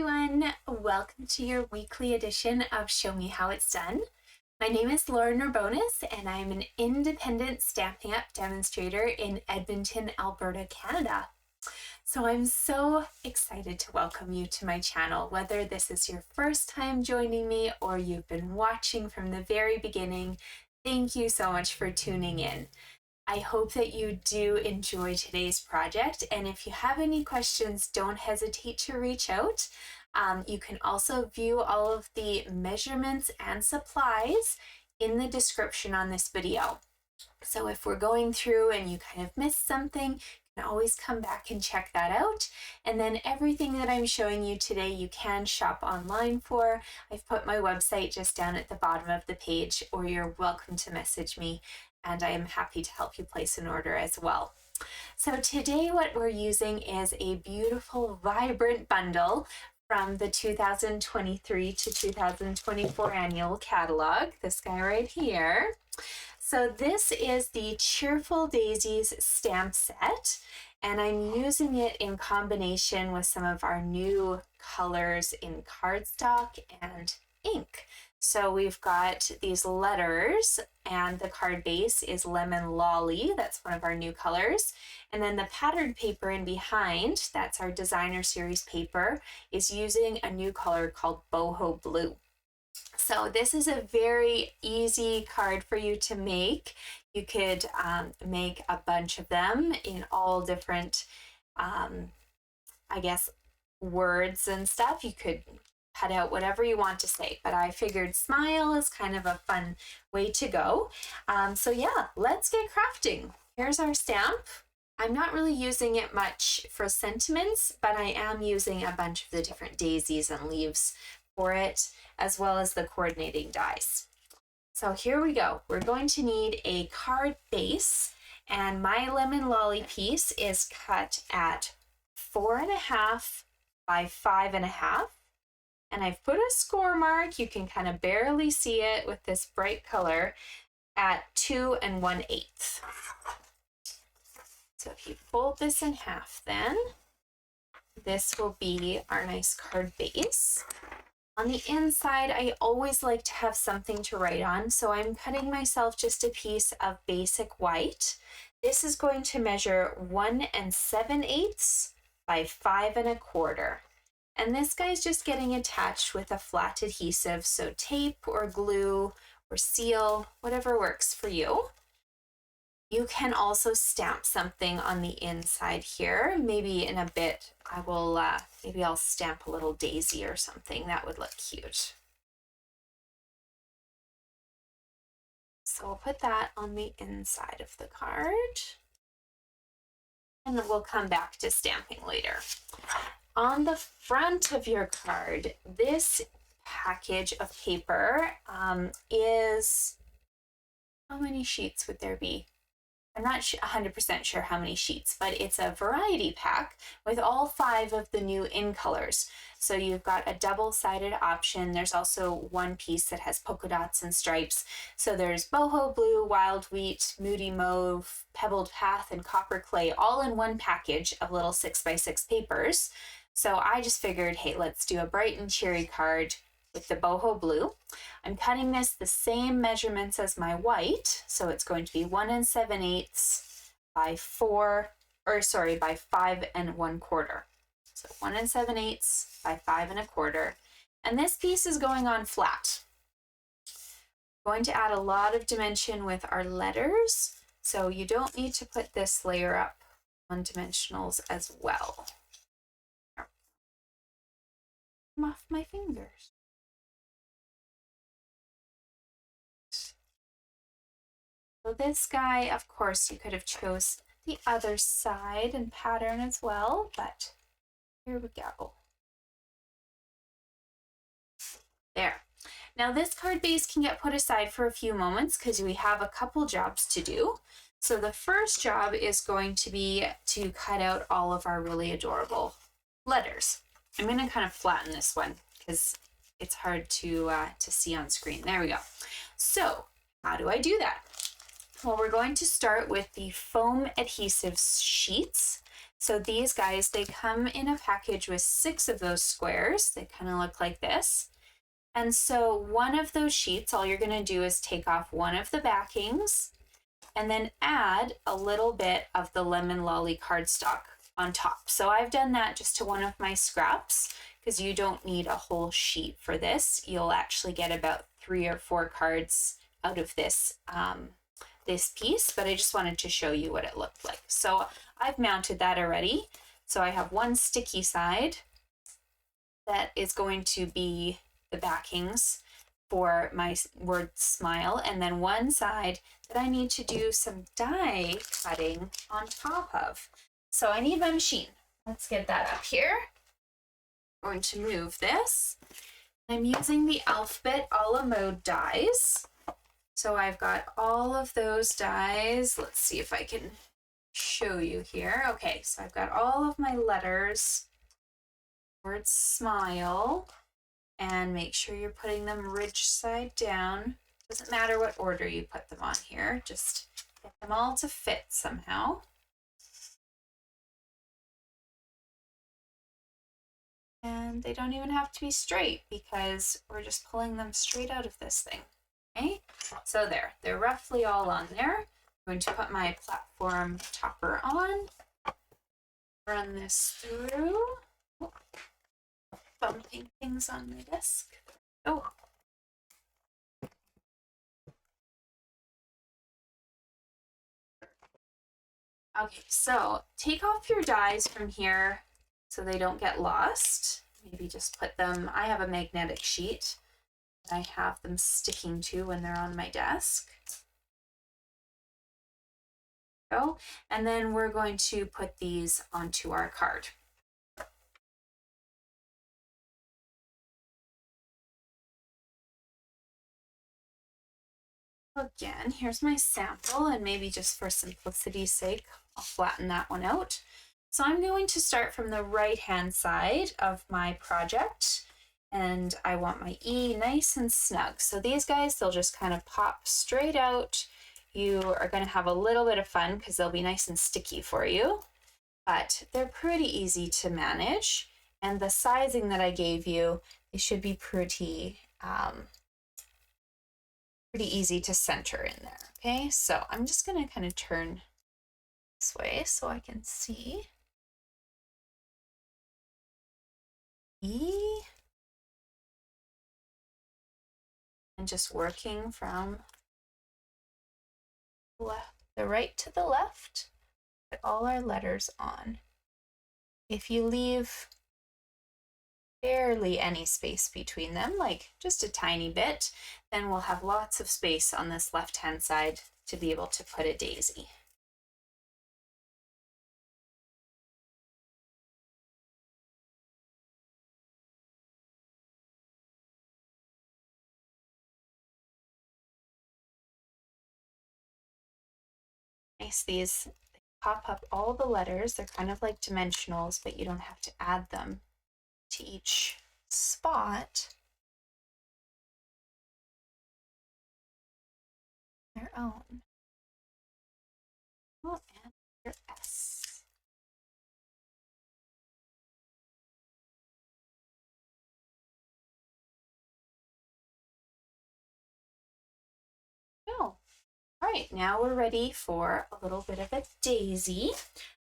everyone, welcome to your weekly edition of Show Me How It's Done. My name is Laura Nerbonis and I'm an independent Stampin' Up! Demonstrator in Edmonton, Alberta, Canada. So I'm so excited to welcome you to my channel, whether this is your first time joining me or you've been watching from the very beginning. Thank you so much for tuning in. I hope that you do enjoy today's project, and if you have any questions, don't hesitate to reach out. You can also view all of the measurements and supplies in the description on this video. So if we're going through and you kind of missed something, you can always come back and check that out. And then everything that I'm showing you today, you can shop online for. I've put my website just down at the bottom of the page, or you're welcome to message me, and I am happy to help you place an order as well. So today what we're using is a beautiful, vibrant bundle from the 2023 to 2024 annual catalog, this guy right here. So this is the Cheerful Daisies stamp set, and I'm using it in combination with some of our new colors in cardstock and ink. So we've got these letters, and the card base is Lemon Lolly. That's one of our new colors. And then the patterned paper in behind, that's our designer series paper, is using a new color called Boho Blue. So this is a very easy card for you to make. You could make a bunch of them in all different, words and stuff. You could cut out whatever you want to say, but I figured smile is kind of a fun way to go. So yeah, let's get crafting. Here's our stamp. I'm not really using it much for sentiments, but I am using a bunch of the different daisies and leaves for it, as well as the coordinating dies. So here we go. We're going to need a card base, and my Lemon Lolly piece is cut at 4.5 by 5.5. And I've put a score mark, you can kind of barely see it with this bright color, at 2 1/8. So if you fold this in half, then this will be our nice card base. On the inside, I always like to have something to write on, so I'm cutting myself just a piece of basic white. This is going to measure 1 7/8 by 5 1/4. And this guy's just getting attached with a flat adhesive, so tape or glue or seal, whatever works for you. You can also stamp something on the inside here. Maybe in a bit, maybe I'll stamp a little daisy or something. That would look cute. So we'll put that on the inside of the card. And then we'll come back to stamping later. On the front of your card, this package of paper is, how many sheets would there be? I'm not 100% sure how many sheets, but it's a variety pack with all 5 of the new in colors. So you've got a double-sided option. There's also one piece that has polka dots and stripes. So there's Boho Blue, Wild Wheat, Moody Mauve, Pebbled Path, and Copper Clay, all in one package of little 6x6 papers. So I just figured, hey, let's do a bright and cheery card with the Boho Blue. I'm cutting this the same measurements as my white, so it's going to be 1 7/8 by 5 1/4. So 1 7/8 by 5 1/4. And this piece is going on flat. I'm going to add a lot of dimension with our letters, so you don't need to put this layer up on dimensionals as well. Off my fingers. So this guy, of course, you could have chose the other side and pattern as well, but here we go. There. Now this card base can get put aside for a few moments because we have a couple jobs to do. So the first job is going to be to cut out all of our really adorable letters. I'm going to kind of flatten this one because it's hard to see on screen. There we go. So how do I do that? Well, we're going to start with the foam adhesive sheets. So these guys, they come in a package with 6 of those squares. They kind of look like this. And so one of those sheets, all you're going to do is take off one of the backings and then add a little bit of the lemon lolly cardstock on top. So I've done that just to one of my scraps because you don't need a whole sheet for this. You'll actually get about 3 or 4 cards out of this this piece, but I just wanted to show you what it looked like. So I've mounted that already. So I have one sticky side that is going to be the backings for my word smile, and then one side that I need to do some die cutting on top of. So I need my machine. Let's get that up here. I'm going to move this. I'm using the Alphabet a la mode dies. So I've got all of those dies. Let's see if I can show you here. Okay, so I've got all of my letters, word smile, and make sure you're putting them ridge side down. Doesn't matter what order you put them on here, just get them all to fit somehow. And they don't even have to be straight because we're just pulling them straight out of this thing. Okay, so there, they're roughly all on there. I'm going to put my platform topper on, run this through. Oh, bumping things on my desk. Oh. Okay, so take off your dies from here so they don't get lost. Maybe just put them, I have a magnetic sheet that I have them sticking to when they're on my desk. Go. And then we're going to put these onto our card. Again, here's my sample, and maybe just for simplicity's sake, I'll flatten that one out. So I'm going to start from the right-hand side of my project, and I want my E nice and snug. So these guys, they'll just kind of pop straight out. You are going to have a little bit of fun because they'll be nice and sticky for you, but they're pretty easy to manage. And the sizing that I gave you, they should be pretty easy to center in there. Okay, so I'm just going to kind of turn this way so I can see. E. And just working from the right to the left, put all our letters on. If you leave barely any space between them, like just a tiny bit, then we'll have lots of space on this left-hand side to be able to put a daisy. Nice, these pop up all the letters. They're kind of like dimensionals, but you don't have to add them to each spot. Their own. Oh, and your S. Oh, all right, now we're ready for a little bit of a daisy.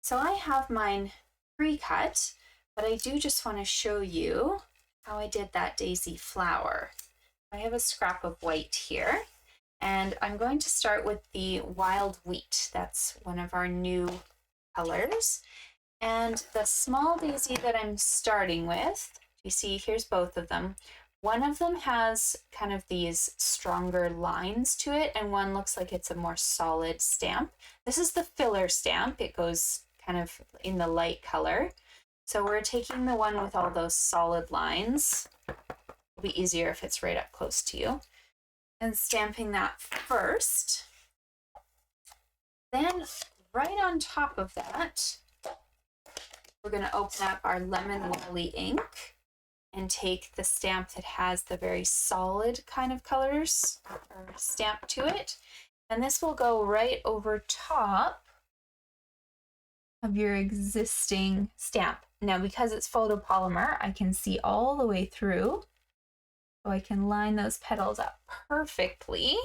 So I have mine pre-cut, but I do just want to show you how I did that daisy flower. I have a scrap of white here, and I'm going to start with the wild wheat. That's one of our new colors. And the small daisy that I'm starting with, you see, here's both of them. One of them has kind of these stronger lines to it, and one looks like it's a more solid stamp. This is the filler stamp. It goes kind of in the light color. So we're taking the one with all those solid lines. It'll be easier if it's right up close to you. And stamping that first. Then right on top of that, we're going to open up our lemon lolly ink and take the stamp that has the very solid kind of colors or stamp to it. And this will go right over top of your existing stamp. Now, because it's photopolymer, I can see all the way through, so I can line those petals up perfectly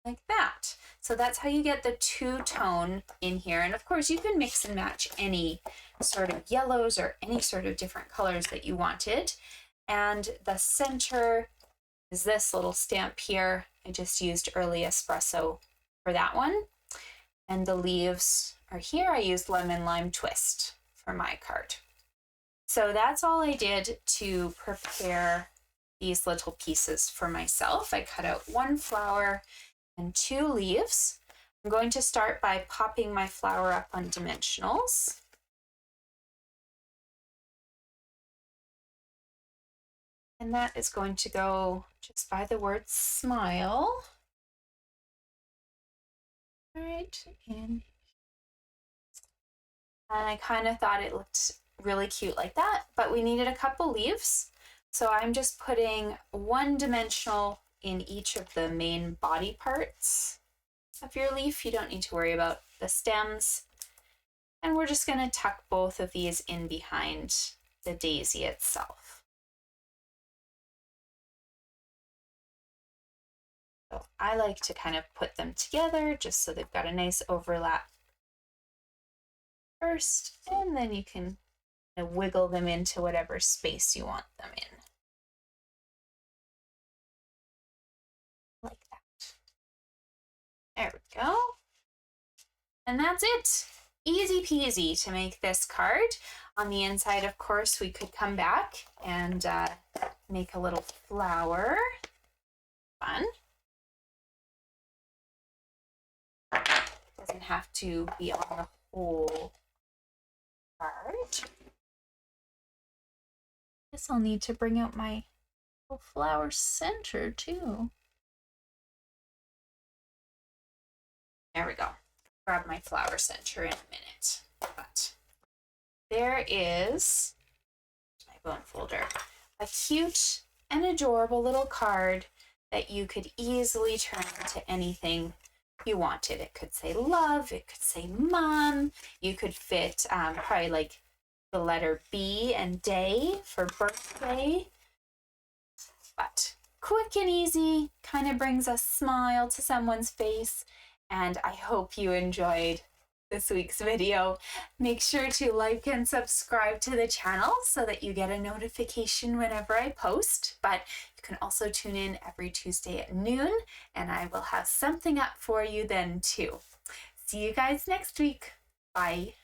like that. So that's how you get the two-tone in here. And of course, you can mix and match any sort of yellows or any sort of different colors that you wanted. And the center is this little stamp here. I just used Early Espresso for that one. And the leaves are here. I used Lemon Lime Twist for my card. So that's all I did to prepare these little pieces for myself. I cut out one flower and 2 leaves. I'm going to start by popping my flower up on dimensionals. And that is going to go just by the word smile. Right in. And I kind of thought it looked really cute like that, but we needed a couple leaves. So I'm just putting one dimensional in each of the main body parts of your leaf. You don't need to worry about the stems. And we're just going to tuck both of these in behind the daisy itself. So I like to kind of put them together just so they've got a nice overlap first, and then you can kind of wiggle them into whatever space you want them in. Like that. There we go. And that's it. Easy peasy to make this card. On the inside, of course, we could come back and make a little flower. Fun. Doesn't have to be on the whole card. Guess I'll need to bring out my little flower center too. There we go. Grab my flower center in a minute. But there is my bone folder, a cute and adorable little card that you could easily turn into anything you wanted. It could say love, it could say mom, you could fit probably like the letter B and day for birthday. But quick and easy, kind of brings a smile to someone's face. And I hope you enjoyed this week's video. Make sure to like and subscribe to the channel so that you get a notification whenever I post. But you can also tune in every Tuesday at noon, and I will have something up for you then too. See you guys next week. Bye.